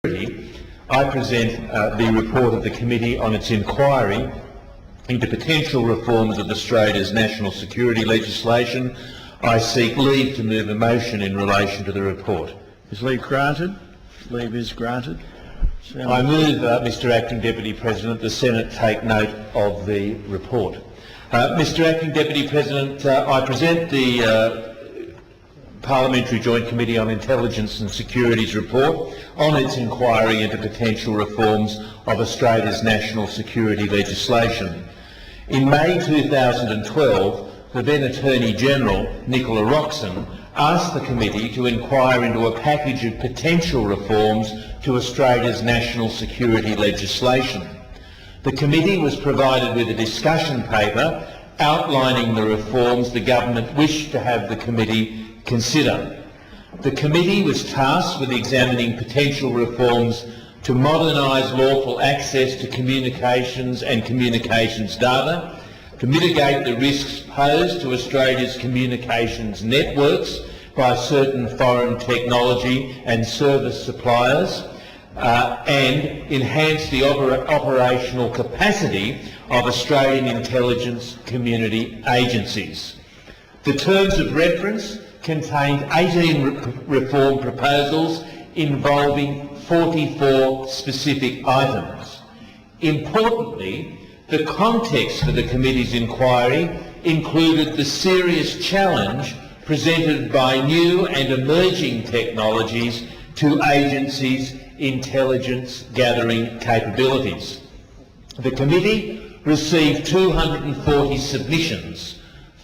I present the report of the committee on its inquiry into potential reforms of Australia's national security legislation. I seek leave to move a motion in relation to the report. Is leave granted? Leave is granted. I move, Mr Acting Deputy President, the Senate take note of the report. Mr Acting Deputy President, I present the Parliamentary Joint Committee on Intelligence and Security's report on its inquiry into potential reforms of Australia's national security legislation. In May 2012, the then Attorney-General, Nicola Roxon, asked the committee to inquire into a package of potential reforms to Australia's national security legislation. The committee was provided with a discussion paper outlining the reforms the government wished to have the committee consider. The committee was tasked with examining potential reforms to modernise lawful access to communications and communications data, to mitigate the risks posed to Australia's communications networks by certain foreign technology and service suppliers, and enhance the operational capacity of Australian intelligence community agencies. The terms of reference contained 18 reform proposals involving 44 specific items. Importantly, the context for the committee's inquiry included the serious challenge presented by new and emerging technologies to agencies' intelligence gathering capabilities. The committee received 240 submissions.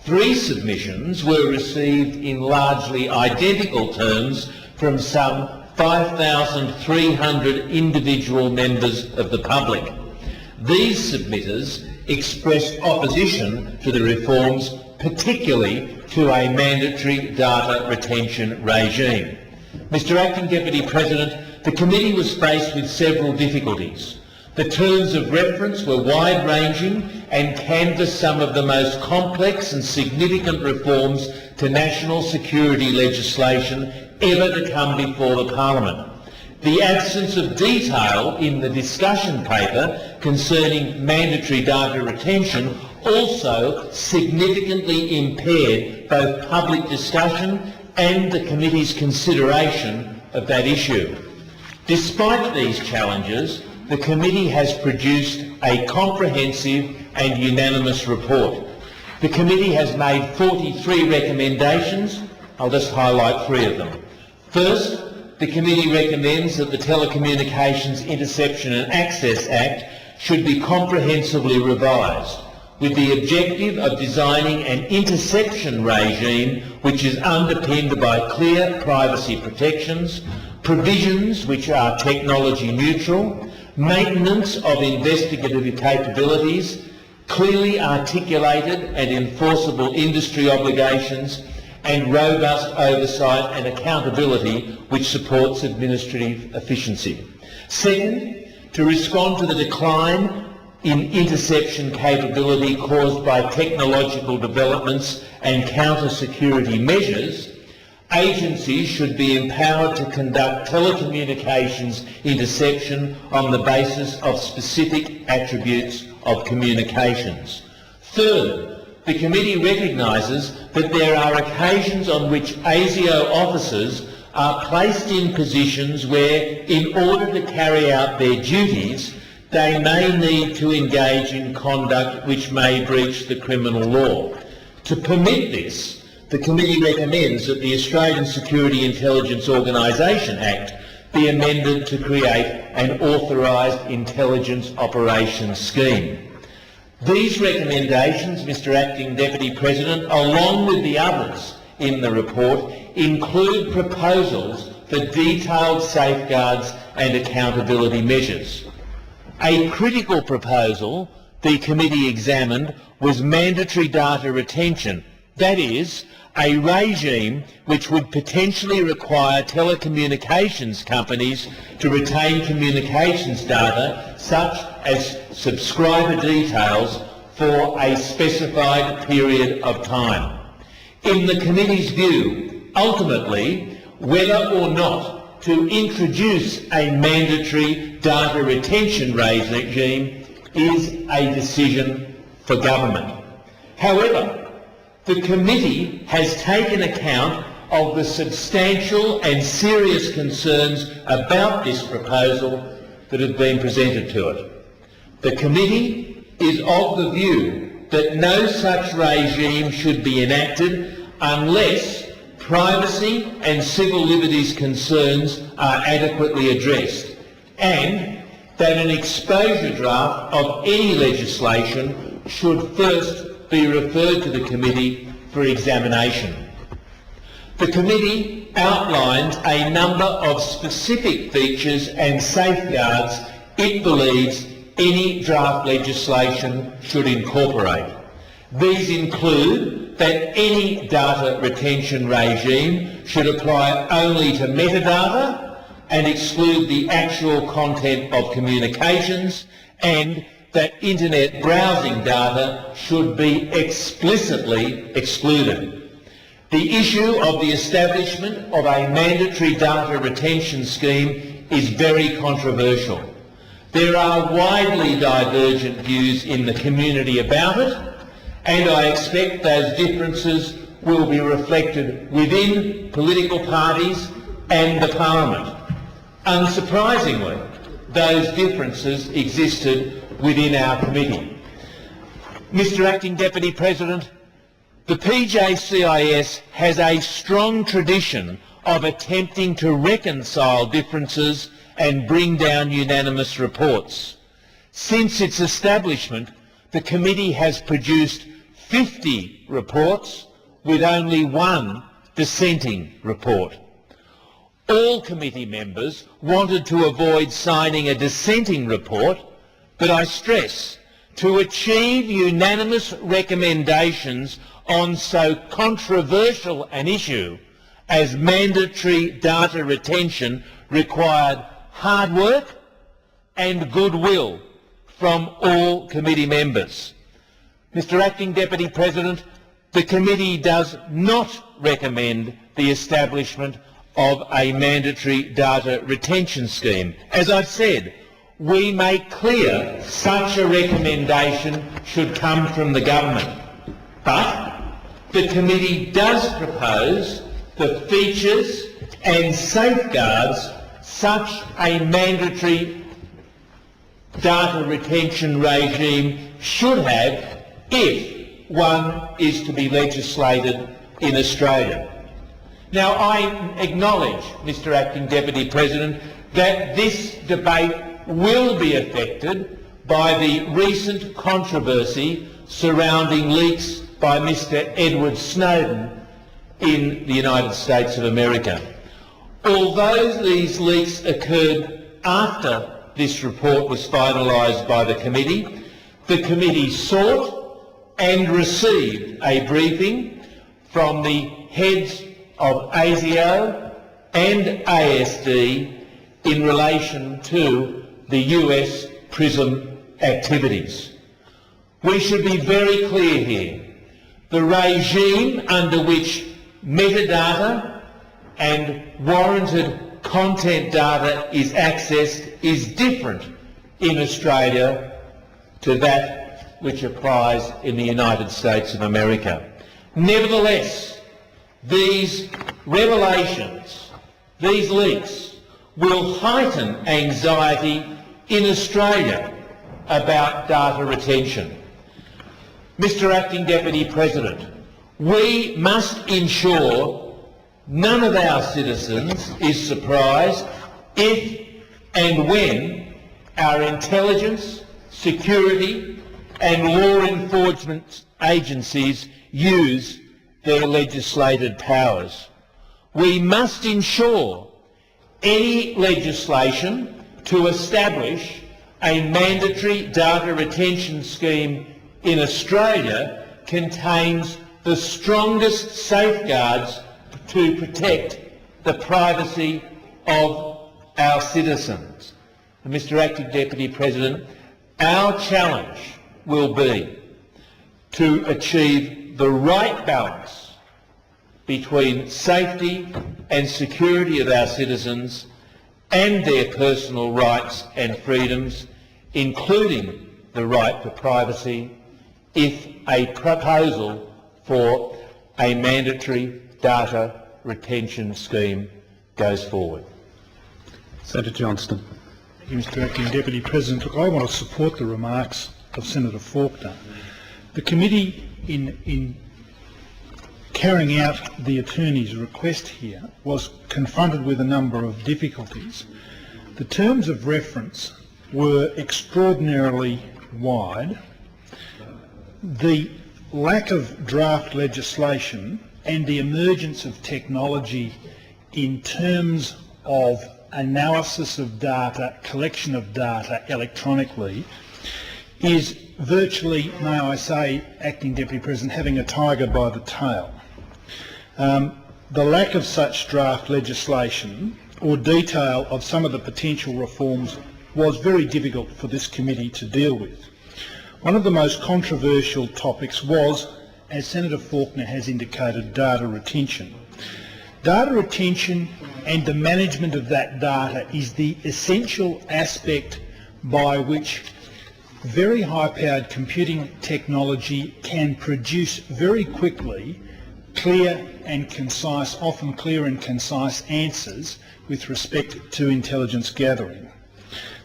3 submissions were received in largely identical terms from some 5,300 individual members of the public. These submitters expressed opposition to the reforms, particularly to a mandatory data retention regime. Mr Acting Deputy President, the committee was faced with several difficulties. The terms of reference were wide-ranging and canvassed some of the most complex and significant reforms to national security legislation ever to come before the Parliament. The absence of detail in the discussion paper concerning mandatory data retention also significantly impaired both public discussion and the committee's consideration of that issue. Despite these challenges, the committee has produced a comprehensive and unanimous report. The committee has made 43 recommendations. I'll just highlight 3 of them. First, the committee recommends that the Telecommunications Interception and Access Act should be comprehensively revised, with the objective of designing an interception regime which is underpinned by clear privacy protections, provisions which are technology neutral, maintenance of investigative capabilities, clearly articulated and enforceable industry obligations, and robust oversight and accountability which supports administrative efficiency. Second, to respond to the decline in interception capability caused by technological developments and counter-security measures, agencies should be empowered to conduct telecommunications interception on the basis of specific attributes of communications. Third, the committee recognises that there are occasions on which ASIO officers are placed in positions where, in order to carry out their duties, they may need to engage in conduct which may breach the criminal law. To permit this, the committee recommends that the Australian Security Intelligence Organisation Act be amended to create an authorised intelligence operations scheme. These recommendations, Mr Acting Deputy President, along with the others in the report, include proposals for detailed safeguards and accountability measures. A critical proposal the committee examined was mandatory data retention, that is, a regime which would potentially require telecommunications companies to retain communications data such as subscriber details for a specified period of time. In the committee's view, ultimately, whether or not to introduce a mandatory data retention regime is a decision for government. However, the committee has taken account of the substantial and serious concerns about this proposal that have been presented to it. The committee is of the view that no such regime should be enacted unless privacy and civil liberties concerns are adequately addressed, and that an exposure draft of any legislation should first be referred to the committee for examination. The committee outlines a number of specific features and safeguards it believes any draft legislation should incorporate. These include that any data retention regime should apply only to metadata and exclude the actual content of communications, and that internet browsing data should be explicitly excluded. The issue of the establishment of a mandatory data retention scheme is very controversial. There are widely divergent views in the community about it, and I expect those differences will be reflected within political parties and the Parliament. Unsurprisingly, those differences existed within our committee. Mr Acting Deputy President, the PJCIS has a strong tradition of attempting to reconcile differences and bring down unanimous reports. Since its establishment, the committee has produced 50 reports with only one dissenting report. All committee members wanted to avoid signing a dissenting report, but I stress, to achieve unanimous recommendations on so controversial an issue as mandatory data retention required hard work and goodwill from all committee members. Mr Acting Deputy President, the committee does not recommend the establishment of a mandatory data retention scheme. As I've said, we make clear such a recommendation should come from the government. But the committee does propose the features and safeguards such a mandatory data retention regime should have if one is to be legislated in Australia. Now, I acknowledge, Mr Acting Deputy President, that this debate will be affected by the recent controversy surrounding leaks by Mr Edward Snowden in the United States of America. Although these leaks occurred after this report was finalised by the committee sought and received a briefing from the heads of ASIO and ASD in relation to the US PRISM activities. We should be very clear here. The regime under which metadata and warranted content data is accessed is different in Australia to that which applies in the United States of America. Nevertheless, these revelations, these leaks, will heighten anxiety in Australia about data retention. Mr Acting Deputy President, we must ensure none of our citizens is surprised if and when our intelligence, security and law enforcement agencies use their legislated powers. We must ensure any legislation to establish a mandatory data retention scheme in Australia contains the strongest safeguards to protect the privacy of our citizens. And Mr Acting Deputy President, our challenge will be to achieve the right balance between safety and security of our citizens and their personal rights and freedoms, including the right to privacy, if a proposal for a mandatory data retention scheme goes forward. Senator Johnston. Thank you, Mr Acting Deputy President. Look, I want to support the remarks of Senator Faulkner. The committee, in carrying out the attorney's request here, was confronted with a number of difficulties. The terms of reference were extraordinarily wide. The lack of draft legislation and the emergence of technology in terms of analysis of data, collection of data electronically, is virtually, may I say, Acting Deputy President, having a tiger by the tail. The lack of such draft legislation or detail of some of the potential reforms was very difficult for this committee to deal with. One of the most controversial topics was, as Senator Faulkner has indicated, data retention. Data retention and the management of that data is the essential aspect by which very high-powered computing technology can produce very quickly clear and concise, often clear and concise answers with respect to intelligence gathering.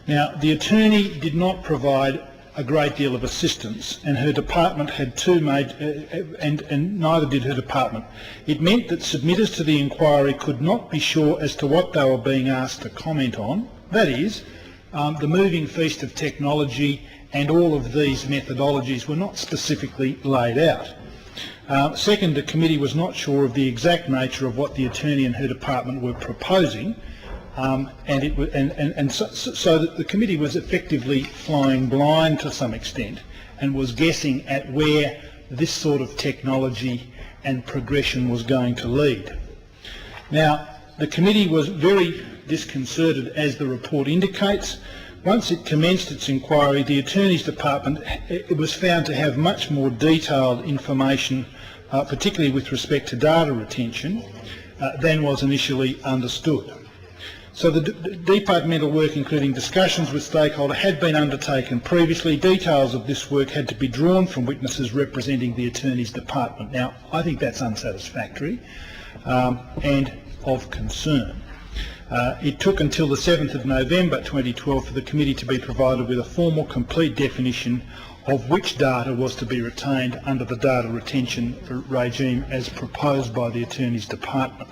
Now, the attorney did not provide a great deal of assistance, and her department had and neither did her department. It meant that submitters to the inquiry could not be sure as to what they were being asked to comment on, that is, the moving feast of technology, and all of these methodologies were not specifically laid out. Second, the committee was not sure of the exact nature of what the attorney and her department were proposing, so that the committee was effectively flying blind to some extent and was guessing at where this sort of technology and progression was going to lead. Now, the committee was very disconcerted, as the report indicates. Once it commenced its inquiry, the Attorney's Department was found to have much more detailed information, particularly with respect to data retention, than was initially understood. So the departmental work, including discussions with stakeholders, had been undertaken previously. Details of this work had to be drawn from witnesses representing the Attorney's Department. Now, I think that's unsatisfactory and of concern. It took until the 7th of November 2012 for the committee to be provided with a formal, complete definition of which data was to be retained under the data retention regime as proposed by the Attorney's Department.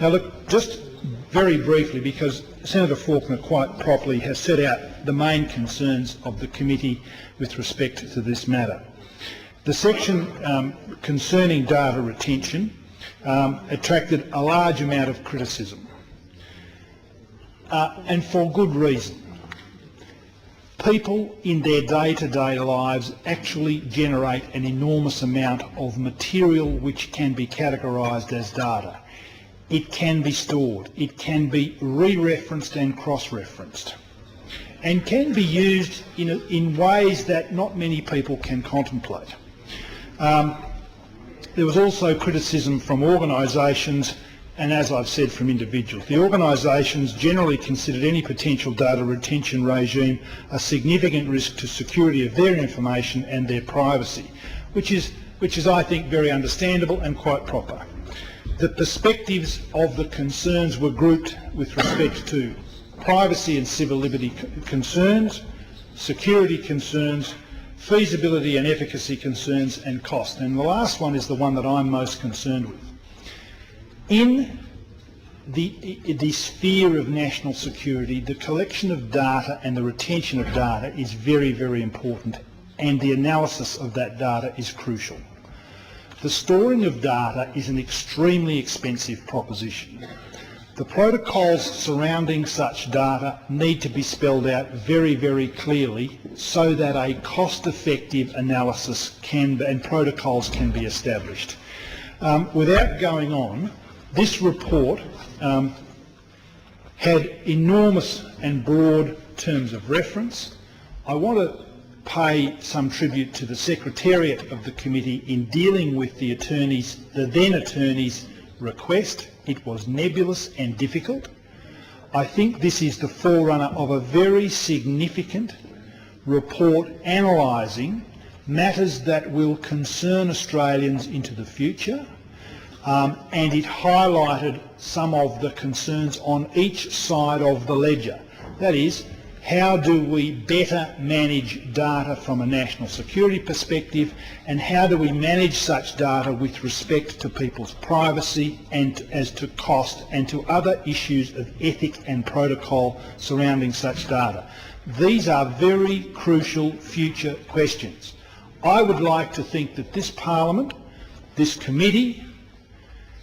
Now look, just very briefly, because Senator Faulkner quite properly has set out the main concerns of the committee with respect to this matter. The section concerning data retention attracted a large amount of criticism, and for good reason. People in their day-to-day lives actually generate an enormous amount of material which can be categorised as data. It can be stored, it can be re-referenced and cross-referenced, and can be used in ways that not many people can contemplate. There was also criticism from organisations, and as I've said, from individuals. The organisations generally considered any potential data retention regime a significant risk to security of their information and their privacy, which is I think very understandable and quite proper. The perspectives of the concerns were grouped with respect to privacy and civil liberty concerns, security concerns, feasibility and efficacy concerns, and cost. And the last one is the one that I'm most concerned with. In the sphere of national security, the collection of data and the retention of data is very, very important, and the analysis of that data is crucial. The storing of data is an extremely expensive proposition. The protocols surrounding such data need to be spelled out very, very clearly so that a cost-effective analysis and protocols can be established. Without going on, this report had enormous and broad terms of reference. I want to pay some tribute to the Secretariat of the committee in dealing with the then attorney's request. It was nebulous and difficult. I think this is the forerunner of a very significant report analysing matters that will concern Australians into the future, and it highlighted some of the concerns on each side of the ledger. That is, how do we better manage data from a national security perspective, and how do we manage such data with respect to people's privacy and as to cost and to other issues of ethic and protocol surrounding such data. These are very crucial future questions. I would like to think that this Parliament, this committee,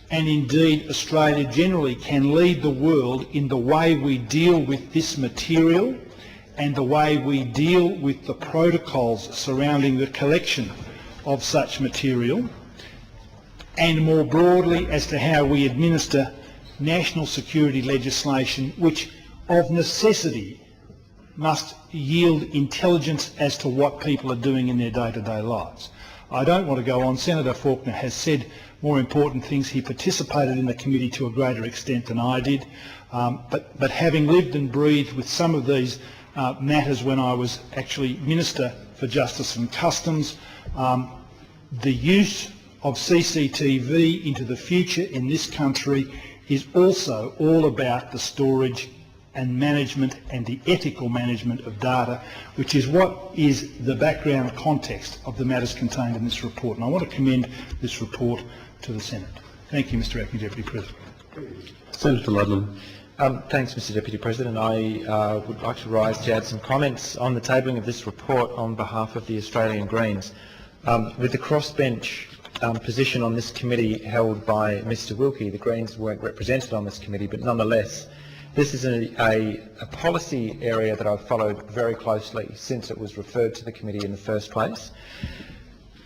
and indeed Australia generally can lead the world in the way we deal with this material and the way we deal with the protocols surrounding the collection of such material, and more broadly as to how we administer national security legislation which of necessity must yield intelligence as to what people are doing in their day-to-day lives. I don't want to go on. Senator Faulkner has said more important things. He participated in the committee to a greater extent than I did, but having lived and breathed with some of these matters when I was actually Minister for Justice and Customs, the use of CCTV into the future in this country is also all about the storage and management and the ethical management of data, which is what is the background context of the matters contained in this report. And I want to commend this report to the Senate. Thank you, Mr Acting Deputy President. Senator Ludlam. Thanks, Mr Deputy President. I would like to rise to add some comments on the tabling of this report on behalf of the Australian Greens. With the crossbench position on this committee held by Mr Wilkie, the Greens weren't represented on this committee, but nonetheless, this is a policy area that I've followed very closely since it was referred to the committee in the first place.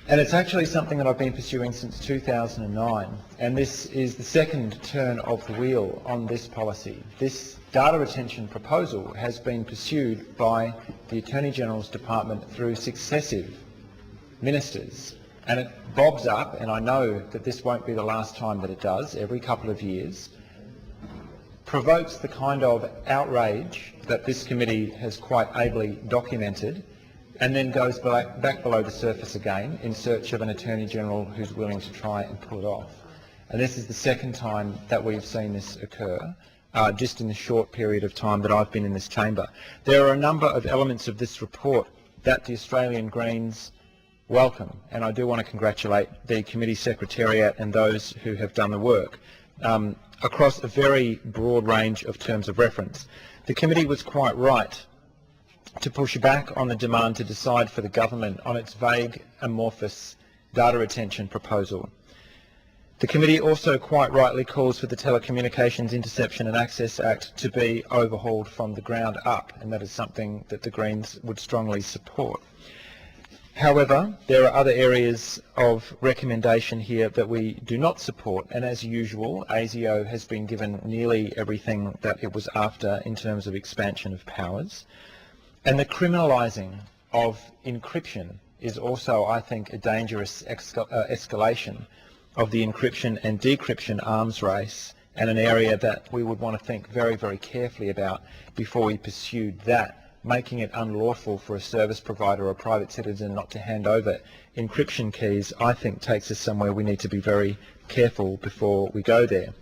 And it's actually something that I've been pursuing since 2009, and this is the second turn of the wheel on this policy. This data retention proposal has been pursued by the Attorney-General's Department through successive ministers, and it bobs up, and I know that this won't be the last time that it does, every couple of years, provokes the kind of outrage that this committee has quite ably documented, and then goes back below the surface again in search of an Attorney-General who's willing to try and pull it off. And this is the second time that we've seen this occur, just in the short period of time that I've been in this chamber. There are a number of elements of this report that the Australian Greens welcome, and I do want to congratulate the committee secretariat and those who have done the work across a very broad range of terms of reference. The committee was quite right to push back on the demand to decide for the government on its vague, amorphous data retention proposal. The committee also quite rightly calls for the Telecommunications Interception and Access Act to be overhauled from the ground up, and that is something that the Greens would strongly support. However, there are other areas of recommendation here that we do not support, and as usual, ASIO has been given nearly everything that it was after in terms of expansion of powers. And the criminalising of encryption is also, I think, a dangerous escalation of the encryption and decryption arms race, and an area that we would want to think very, very carefully about before we pursued that. Making it unlawful for a service provider or a private citizen not to hand over encryption keys, I think, takes us somewhere we need to be very careful before we go there.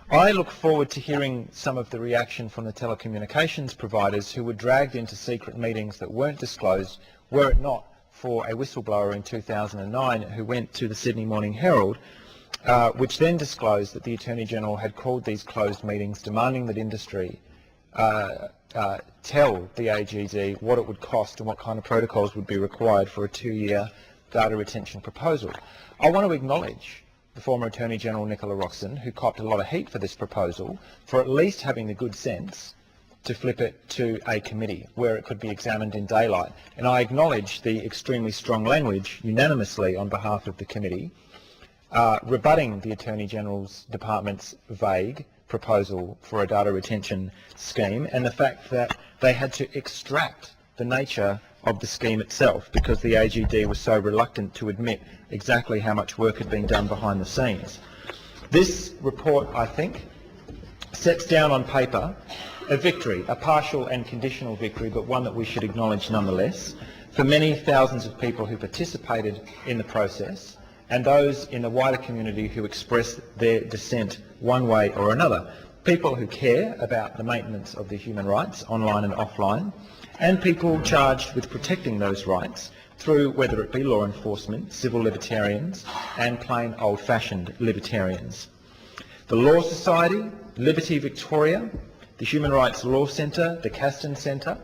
I look forward to hearing some of the reaction from the telecommunications providers who were dragged into secret meetings that weren't disclosed, were it not for a whistleblower in 2009 who went to the Sydney Morning Herald, which then disclosed that the Attorney-General had called these closed meetings demanding that industry tell the AGD what it would cost and what kind of protocols would be required for a 2-year data retention proposal. I want to acknowledge the former Attorney-General Nicola Roxon, who copped a lot of heat for this proposal, for at least having the good sense to flip it to a committee where it could be examined in daylight. And I acknowledge the extremely strong language unanimously on behalf of the committee, rebutting the Attorney-General's Department's vague proposal for a data retention scheme, and the fact that they had to extract the nature of the scheme itself, because the AGD was so reluctant to admit exactly how much work had been done behind the scenes. This report, I think, sets down on paper a victory, a partial and conditional victory, but one that we should acknowledge nonetheless, for many thousands of people who participated in the process and those in the wider community who expressed their dissent one way or another. People who care about the maintenance of their human rights, online and offline, and people charged with protecting those rights through whether it be law enforcement, civil libertarians, and plain old-fashioned libertarians. The Law Society, Liberty Victoria, the Human Rights Law Centre, the Caston Centre,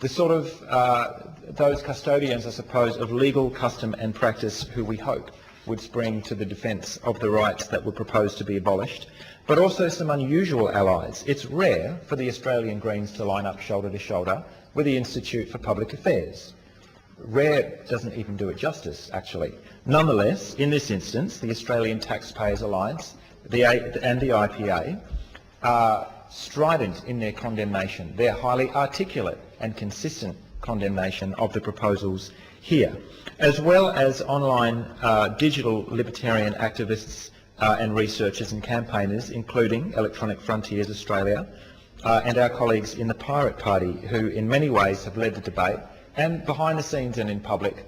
the sort of those custodians, I suppose, of legal custom and practice who we hope would spring to the defence of the rights that were proposed to be abolished, but also some unusual allies. It's rare for the Australian Greens to line up shoulder to shoulder with the Institute for Public Affairs. Rare doesn't even do it justice, actually. Nonetheless, in this instance, the Australian Taxpayers Alliance and the IPA are strident in their condemnation, their highly articulate and consistent condemnation of the proposals here, as well as online digital libertarian activists and researchers and campaigners, including Electronic Frontiers Australia and our colleagues in the Pirate Party, who in many ways have led the debate, and behind the scenes and in public,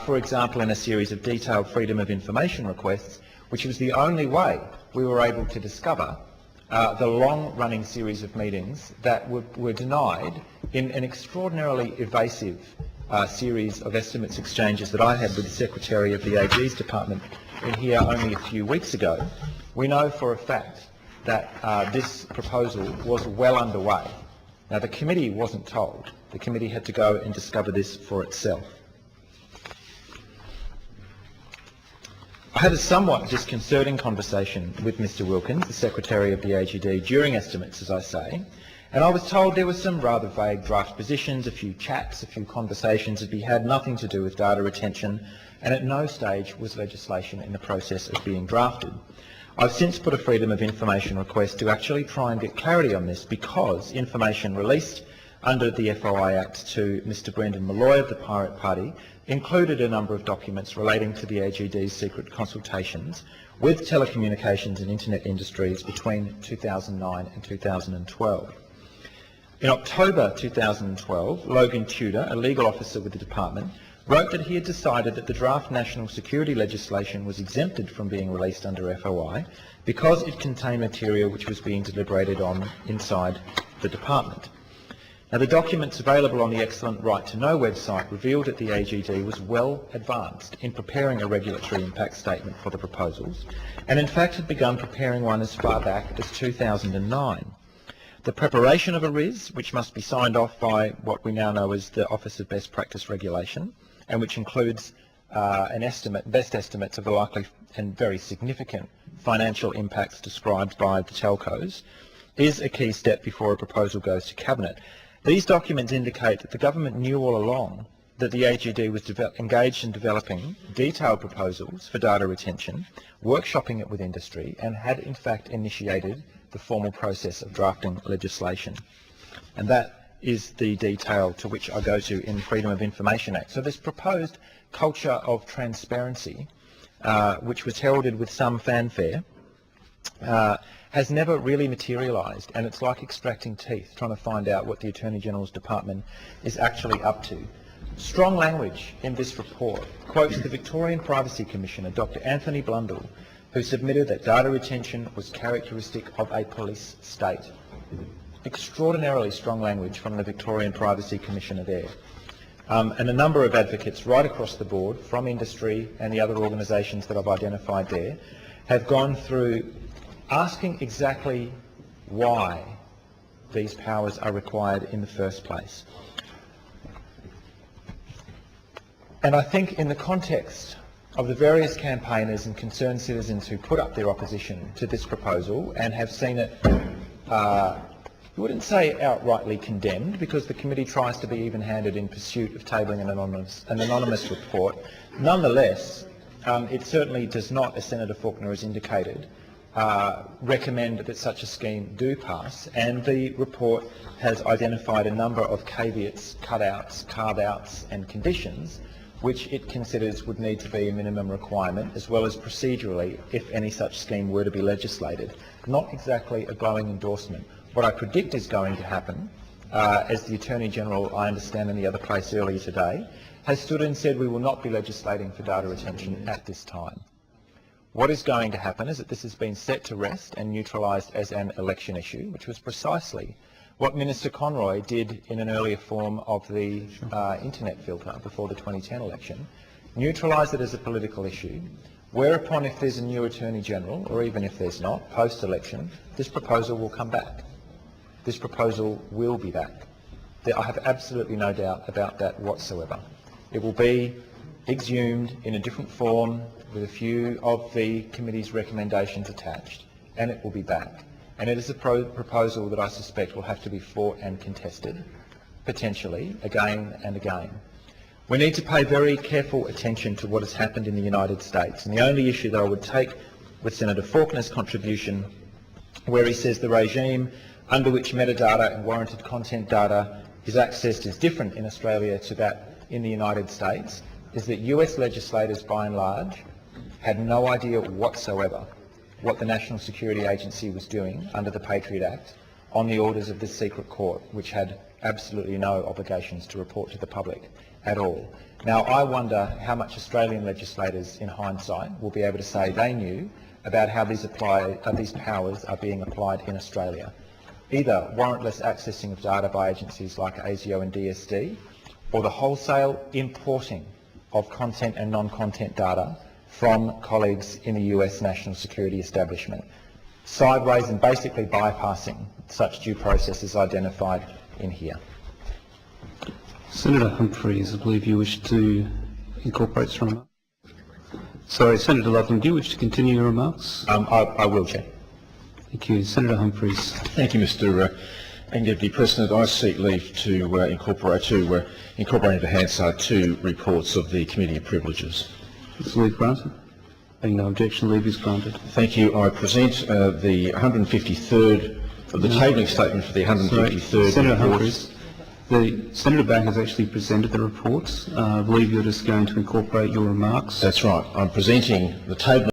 for example in a series of detailed freedom of information requests, which was the only way we were able to discover the long-running series of meetings that were denied in an extraordinarily evasive series of estimates exchanges that I had with the Secretary of the AG's department in here only a few weeks ago. We know for a fact that this proposal was well underway. Now, the committee wasn't told. The committee had to go and discover this for itself. I had a somewhat disconcerting conversation with Mr Wilkins, the Secretary of the AGD, during estimates, as I say, and I was told there were some rather vague draft positions, a few chats, a few conversations that had nothing to do with data retention, and at no stage was legislation in the process of being drafted. I've since put a Freedom of Information request to actually try and get clarity on this, because information released under the FOI Act to Mr Brendan Malloy of the Pirate Party included a number of documents relating to the AGD's secret consultations with telecommunications and internet industries between 2009 and 2012. In October 2012, Logan Tudor, a legal officer with the department, wrote that he had decided that the draft national security legislation was exempted from being released under FOI because it contained material which was being deliberated on inside the department. Now, the documents available on the Excellent Right to Know website revealed that the AGD was well advanced in preparing a regulatory impact statement for the proposals, and in fact had begun preparing one as far back as 2009. The preparation of a RIS, which must be signed off by what we now know as the Office of Best Practice Regulation, and which includes best estimates of the likely and very significant financial impacts described by the telcos, is a key step before a proposal goes to Cabinet. These documents indicate that the government knew all along that the AGD was engaged in developing detailed proposals for data retention, workshopping it with industry, and had in fact initiated the formal process of drafting legislation. And that is the detail to which I go to in the Freedom of Information Act. So this proposed culture of transparency, which was heralded with some fanfare, has never really materialised, and it's like extracting teeth, trying to find out what the Attorney General's Department is actually up to. Strong language in this report quotes the Victorian Privacy Commissioner, Dr. Anthony Blundell, who submitted that data retention was characteristic of a police state. Extraordinarily strong language from the Victorian Privacy Commissioner there. And a number of advocates right across the board, from industry and the other organisations that I've identified there, have gone through asking exactly why these powers are required in the first place. And I think in the context of the various campaigners and concerned citizens who put up their opposition to this proposal and have seen it, I wouldn't say outrightly condemned, because the committee tries to be even-handed in pursuit of tabling an anonymous report. Nonetheless, it certainly does not, as Senator Faulkner has indicated, recommend that such a scheme do pass, and the report has identified a number of caveats, cutouts, carve-outs and conditions which it considers would need to be a minimum requirement, as well as procedurally if any such scheme were to be legislated. Not exactly a glowing endorsement. What I predict is going to happen, as the Attorney-General, I understand in the other place earlier today, has stood and said we will not be legislating for data retention at this time. What is going to happen is that this has been set to rest and neutralised as an election issue, which was precisely what Minister Conroy did in an earlier form of the internet filter before the 2010 election, neutralise it as a political issue, whereupon if there's a new Attorney-General, or even if there's not, post-election, this proposal will come back. This proposal will be back. I have absolutely no doubt about that whatsoever. It will be exhumed in a different form with a few of the committee's recommendations attached, and it will be back. And it is a proposal that I suspect will have to be fought and contested, potentially, again and again. We need to pay very careful attention to what has happened in the United States. And the only issue that I would take with Senator Faulkner's contribution, where he says the regime under which metadata and warranted content data is accessed is different in Australia to that in the United States, is that US legislators, by and large, had no idea whatsoever what the National Security Agency was doing under the Patriot Act on the orders of this secret court, which had absolutely no obligations to report to the public at all. Now, I wonder how much Australian legislators, in hindsight, will be able to say they knew about how these powers are being applied in Australia. Either warrantless accessing of data by agencies like ASIO and DSD, or the wholesale importing of content and non-content data from colleagues in the US national security establishment, sideways and basically bypassing such due process as identified in here. Senator Humphries, I believe you wish to incorporate some remarks. Sorry, Senator Ludlam, do you wish to continue your remarks? I will, Chair. Thank you. Senator Humphries. Thank you, Mr. Deputy President. I seek leave to incorporate into Hansard 2 reports of the Committee of Privileges. Is leave granted? Being no objection, leave is granted. Thank you. I present the 153rd, the tabling statement for the 153rd Senator report. Humphries, Senator Back has actually presented the reports. I believe you're just going to incorporate your remarks. That's right. I'm presenting the table